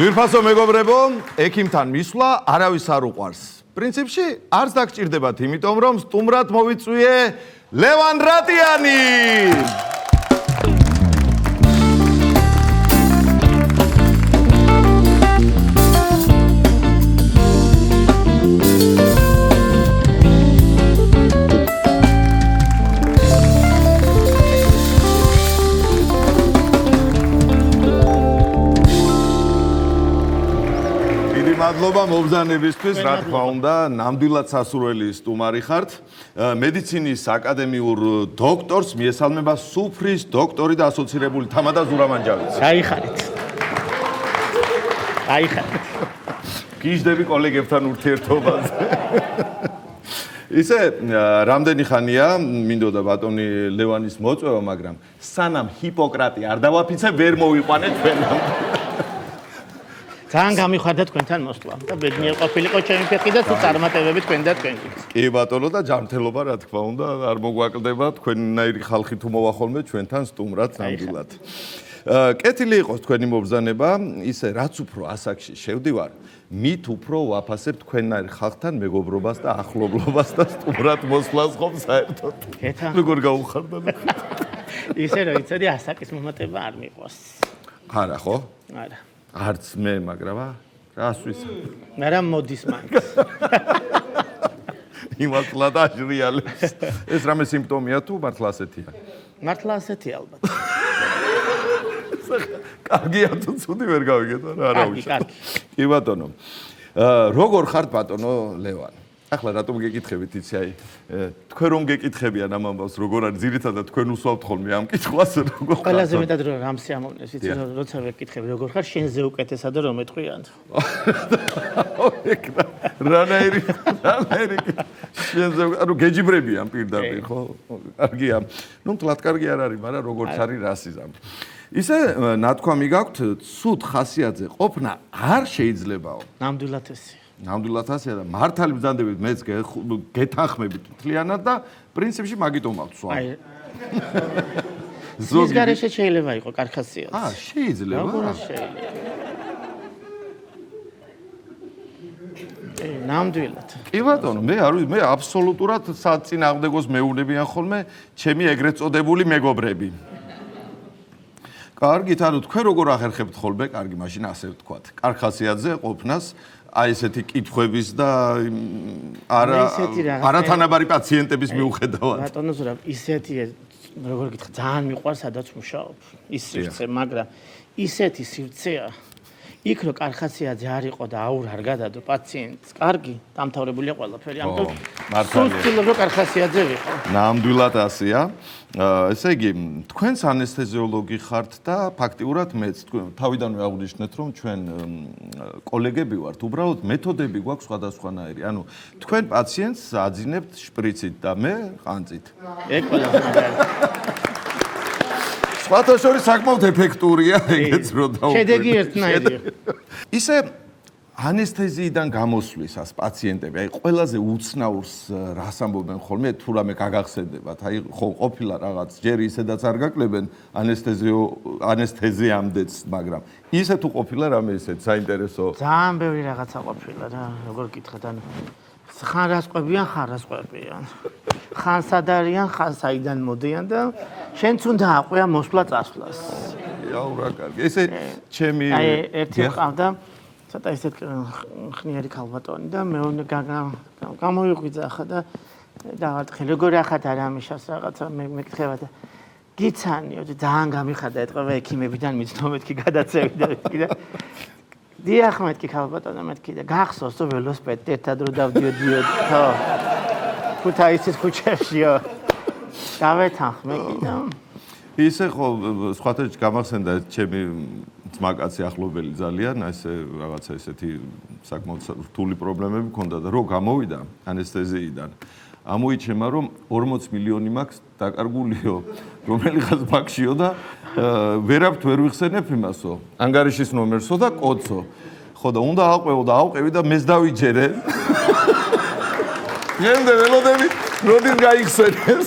ძვირფასო მეგობრებო, ექიმთან მისვლა არავის არ უყვარს. პრინციპში არც დაგჭირდებათ, იმიტომ რომ სტუმრად მოვიწვიე ლევან რატიანი. მადლობა მობრძანებისთვის, რა თქმა უნდა, ნამდვილად სასურველი სტუმარი ხართ. მედიცინის აკადემიურ დოქტორს მიესალმება სუფრის დოქტორი და ასოცირებული თამადა ზურამანჯავიძე. გაიხარეთ. გიჟდები კოლეგებთან ურთიერთობაზე. ისე, რამდენი ხანია მინდოდა ბატონი ლევანის მოწვევა, მაგრამ სანამ ჰიპოკრატე არ დავაფიცე, ვერ მოვიყვანე ჩვენამდე. ძალიან გამიხარდა თქვენთან მოსვლა და ბედნიერ ყოფილიყო ჩემი ფეხი და თუ წარმატებები თქვენ და თქვენი. კი ბატონო და ჯანმრთელობა რა თქმა უნდა არ მოგვაკლდება თქვენნაირი ხალხი თუ მოვახოლმე ჩვენთან სტუმრად ნამდვილად. კეთილი იყოს თქვენი მობრძანება, ისე რაც უფრო ასაკში შევდივარ, მით უფრო ვაფასებ თქვენნაირ ხალხთან მეგობრობას და ახლობლობას და სტუმრად მოსვლას ხომ საერთოდ. როგორ გაუხარდა? ისე რომ იცოდი ასაკის მომატება არ მიყვარს. არა ხო? არა. არც მე, მაგრამ რას ვისა? მაგრამ მოდის მაინც. იმართლა და ჟრიალებს. ეს რამე სიმპტომია თუ მართლა ასეთია? მართლა ασეთი ალბათ. კარგია თუ ცუდი ვერ გავიგეთ, არა უშავ. კარგი. კი ბატონო. როგორ ხართ ბატონო ლევან? ახლა რატომ გეკითხებით იცი აი თქვენ რომ გეკითხებიან ამ ამბავს როგორ არის ძირითადად თქვენ უსვამთ ხოლმე ამ კითხვას როგორ ხარ? ყველაზე მეტად რომ სიამოვნეს იცი როცა ვეკითხები როგორ ხარ შენზე უკეთესა და რომ ეთქვიან. რანაირი შენზე ანუ გეჯიბრებიან პირდაპირ ხო? კარგია. ნუ თლად კარგი არ არის, მაგრამ როგორც არის რასიზმი. ისე ნათქვამი გაქვთ ცუდ ხასიათზე ყოფნა არ შეიძლებაო. ნამდვილად ესე. ნამდვილად ასეა და მართალი ბრძანდებით მეც გეთანხმებით მთლიანად და პრინციპში მაგიტომ ავწვა. აი. ზოგ გარეშე შეიძლება იყოს კარხასიათი. შეიძლება. როგორ შეიძლება? ნამდვილად. კი ბატონო, მე აბსოლუტურად საწინააღმდეგოს მეუბნებიან ხოლმე ჩემი ეგრეთ წოდებული მეგობრები. კარგით, ანუ თქვენ როგორ ახერხებთ ხოლმე, კარგი, მაშინ ასე ვთქვათ, კარხასიათზე ყოფნას აი ესეთი კითხვების და არათანაბარი პაციენტების მიუხედავად. ბატონო ზურაბ, ისეთი როგორ გითხრა, ძალიან მიყვარს სადაც მუშაობ. ის სივრცე, მაგრამ ისეთი სივრცეა, იქ რო კარხასიათზე არ იყო და აურ არ გადადო პაციენტს, კარგი, დამთავრებულია ყველაფერი. ამიტომ მართალია რო კარხასიათზე ვიყო. ნამდვილად ასეა. ესე იგი, თქვენს ანესთეზიოლოგი ხართ და ფაქტიურად მეც თავიდანვე აღვნიშნეთ, რომ ჩვენ კოლეგები ვართ, უბრალოდ მეთოდები გვაქვს სხვადასხვანაირი. ანუ თქვენ პაციენტს აძინებთ შპრიცით და მე ყანწით. ეგ ყველაზე მაგარი. სხვათა შორის საკმაოდ ეფექტურია, ეგეც რო დავუკვირდეთ. შედეგი ერთნაირია. ისე ანესთეზიიდან გამოსვლისას პაციენტები, აი ყველაზე უცნაურს რას ამბობენ ხოლმე, თუ რამე გაგახსენდებათ, აი ხო ყოფილა რაღაც ჯერ ისედაც არ გაკლებენ ანესთეზიამდეც, მაგრამ ისე თუ ყოფილა რამე ისეთ საინტერესო. ძალიან ბევრი რაღაცა ყოფილა რა, როგორ გითხრათ, ანუ ხან რას ყვებიან, ხან რას ყვებიან. ხან სად არიან, ხან საიდან მოდიან და შენც უნდა აყვია მოსვლა წასვლას. იაუ რა კარგი. ესე ჩემი აი ერთი ყავდა ცოტა ისეთ ხნიერი ქალბატონი და მეუნე გამოიღვიძა ხა და დავარტყი როგორ ახათ არ ამიშავს რაღაცა მეკითხება და გიცანიო ძალიან გამიხარდა ეთყობა ექიმებიდან მიცნობეთკი გადაცევიდა და დიახ მეთქი ქალბატონო მეთქი და გახსოვს თუ ველოსიპედით ერთად რო დავდიოდიო ხო ქუთაისის ქუჩაშიო დავეთანხმე კიდე ისე ხო სხვათა გამახსენდა ჩემი ძმაკაცი ახლობელი ძალიან ესე რაღაცა ესეთი საკმაოდ რთული პრობლემები მქონდა და რო გამოვიდა ანესთეზიიდან ამოიჩემა რომ 40 მილიონი მაქვს დაკარგულიო რომელიღაც ბაქშიო და ვერაფრ ვერ ვიხსენებ იმასო ანგარიშის ნომერსო და კოდსო ხო და უნდა აყვევო და ავყევი და მეს დავიჯერე გენდე ველოდები როდის გაიხსენეს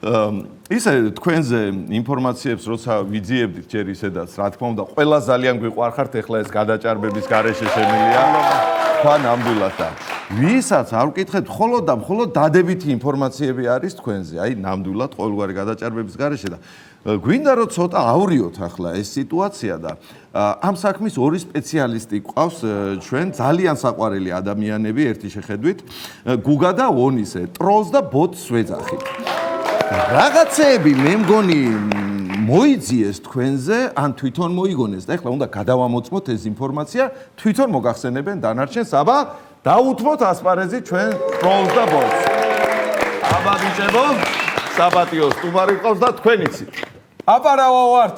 ისე თქვენზე ინფორმაციებს როცა ვიძიებდით ჯერ ისედაც, რა თქმა უნდა, ყველა ძალიან გვიყვარხართ, ეხლა ეს გადაჭარბების გარეშე შემილია. თქვა ნამდვილად და ვისაც არ ვკითხეთ, მხოლოდ და მხოლოდ დადებითი ინფორმაციები არის თქვენზე, აი ნამდვილად ყოველგვარი გადაჭარბების გარეშე და გვინდა რომ ცოტა ავრიოთ ახლა ეს სიტუაცია და ამ საქმის ორი სპეციალისტი ყავს ჩვენ ძალიან საყვარელი ადამიანები ერთი შეხედვით გუგა და ონისე ტროლს და ბოტს ვეძახით რაღაცეები მე მგონი მოიძიეს თქვენზე ან თვითონ მოიგონეს და ახლა უნდა გადავამოწმოთ ეს ინფორმაცია თვითონ მოგახსენებენ დანარჩენს აბა დაუთმოთ ასპარეზი ჩვენ ტროლს და ბოტს აბა ბიჭებო საბატიო სტუმარი ყავს და თქვენიცით აბა რა ვართ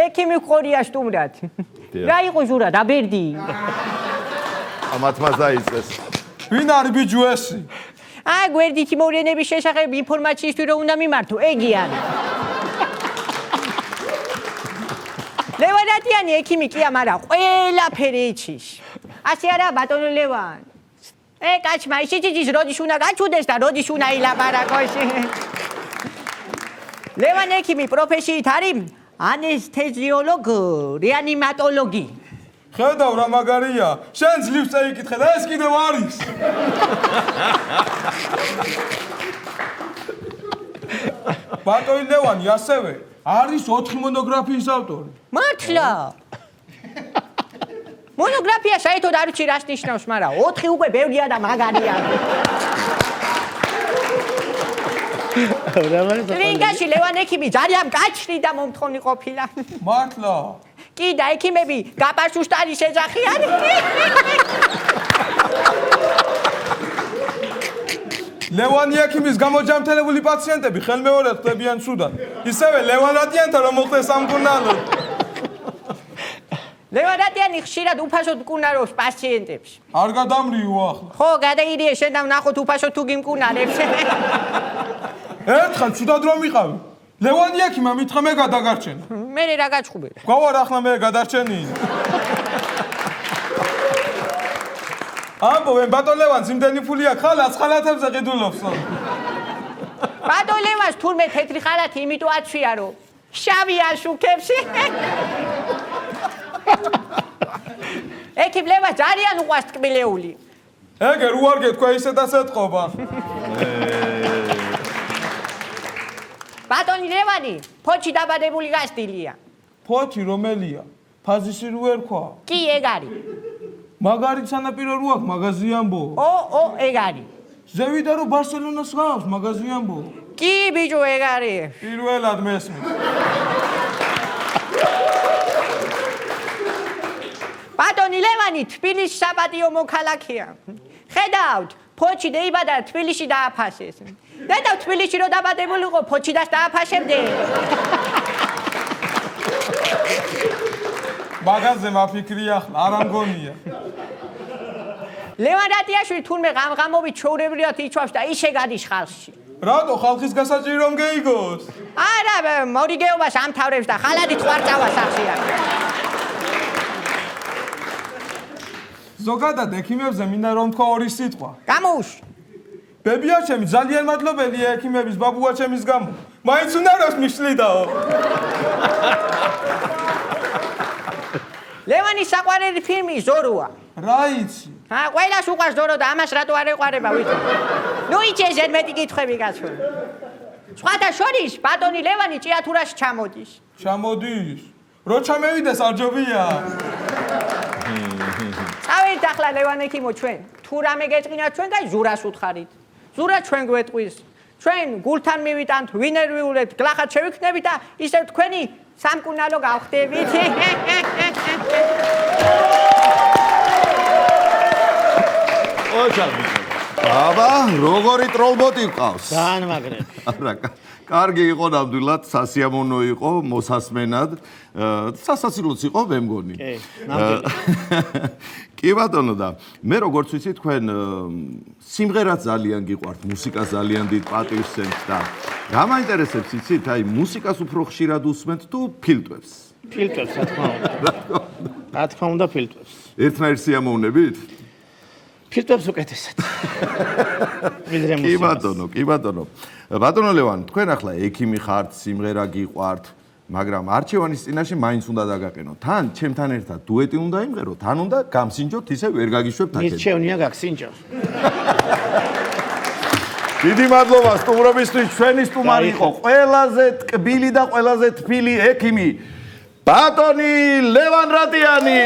ექიმი ყორია სტუმრად რა იყო ზურა დაბერდი ამათმა დაიწყეს ვინ არის ბიჭო ესი აი გვერდითი მოვლენების შესახებ ინფორმაციისთვის რომ უნდა მიმართო ეგი არის ლევანატიანი ექიმი კი არა ყველაფერი იცის ასე არა ბატონო ლევან კაჩმა ისიც როდის უნდა გაჩუდეს და როდის უნდა ილაპარაკოს ლევან ექიმი პროფესიით არის ანესთეზიოლოგ რეანიმატოლოგი ხედავ რა მაგარია შენ ძლივს წაიკითხე და ეს კიდევ არის ბატონი ლევანი ასევე არის 4 მონოგრაფიის ავტორი მართლა მონოგრაფია საერთოდ არ ვიცი რას ნიშნავს მაგრამ 4 უკვე ბევრია და მაგარია რინგაში ლევან ექიმი ძალიან კაჩრი და მომთხოვნი ყოფილა მართლა კი და ექიმები გაპაშუშტარის ეძახი არის ლევანი ექიმის გამოჯამთელებული პაციენტები ხელმეორედ ხდებიან ცუდად ისევე ლევანატიანთან რომ მოხდეს სამკურნალოდ ლევანატიანი ხშირად უფასოდ მკურნალობს პაციენტებს არ გადამრიო ახლა ხო გადაირიე შენ და ვნახოთ უფასოდ თუ გიმკურნალებს ერთხელ ცუდად რომ ვიყავი ლევანი ექიმა მითხრა მე გადაგარჩენა მე რა გაჩხუბე გვავარ ახლა მე გადარჩენი ამბობენ ბატონ ლევანს იმდენი ფული აქვს ხალათს ხალათებზე ყიდულობს ბატონ ლევანს თურმე თეთრი ხალათი იმიტომ აცვია რომ შავი აშუქებს ექიმ ლევანს ძალიან უყვარს ტკბილეული ეგერ უარ გეთქვა ისედაც ეთყობა ბატონი ლევანი ფოჩი დაბადებული გასტილია ფოჩი რომელია ფაზისი რო ერქვა კი ეგ არის მაგარი სანაპირო რო აქვს მაღაზიანბო ო ეგ არის ზევიდა რომ ბარსელონას გავს მაღაზიანბო კი ბიჭო ეგ არის პირველად მესმის ბატონი ლევანი თბილისის საპატიო მოქალაქეა ხედავთ ფოჩი დაიბადა თბილისში დააფასეს და თბილისში რო დაბადებულიყო ფოჩიდას დააფასებდე მაგაზე მაფიქრია ახლა არ ამგონია ლევან რატიაშვილი თურმე ღამღამობით ჩვეულებრივად იცვავს და ისე გადის ხალხში რატო ხალხის გასაჭირო რომ გეიგოს არა მორიგეობას ამთავრებს და ხალადით ყვარწავა სახშია ზოგადად ექიმებზე მინდა რომ თქვა ორი სიტყვა გამოუშვი ბებია ჩემი ძალიან მადლობელია ექიმების ბაბუა ჩემის გამო მაინც უნდა როს მიშლიდაო ლევანის საყვარელი ფილმი ზოროა რა იცი ყველას უყვარს ზორო და ამას რატო არ ეყვარება ვიცი ნუ იცი ეს მეტი კითხვები გაცვლა სხვათა შორის ბატონი ლევანი ჭიათურაში ჩამოდის ჩამოდის რო ჩამევიდეს არ ჯობია წავედით ახლა ლევან ექიმო ჩვენ თუ რამე გეწყინათ ჩვენ გაი ზურას უთხარით ზურა ჩვენ გვეტყვის ჩვენ გულთან მივიტანთ ვინერვიულეთ გლახად შევიქნებით და ისევ თქვენი სამკურნალო გავხდებით ოჩამი აბა როგორი ტროლბოტი ყავს ძალიან მაგრები არა კარგი იყო ნამდვილად სასიამოვნო იყო მოსასმენად სასაცილოც იყო მე მგონი კი ნამდვილად კი ბატონო და მე როგორც ვიცი თქვენ სიმღერა ძალიან გიყვართ მუსიკა ძალიან დიდ პატივს სცემთ და რა მაინტერესებს იცით აი მუსიკას უფრო ხშირად უსმენთ თუ ფილტვებს ფილტვებს რა თქმა უნდა ფილტვებს ერთნაირ სიამოვნებით ფილტვებს უკეთესად. ვიდრე კი მუსიკას. ბატონო, კი ბატონო. ბატონო ლევან, თქვენ ახლა ექიმი ხართ, სიმღერა გიყვართ, მაგრამ არჩევანის წინაშე მაინც უნდა დაგაყენოთ. თან ჩემთან ერთად დუეტი უნდა იმღეროთ, თან უნდა გამსინჯოთ, ისე ვერ გაგიშვებთ აქეთ. მის შევნია გაგსინჯო. დიდი მადლობა სტუმრობისთვის. ჩვენი სტუმარი იყო ყველაზე ტკბილი და ყველაზე თბილი ექიმი ბატონი ლევან რატიანი.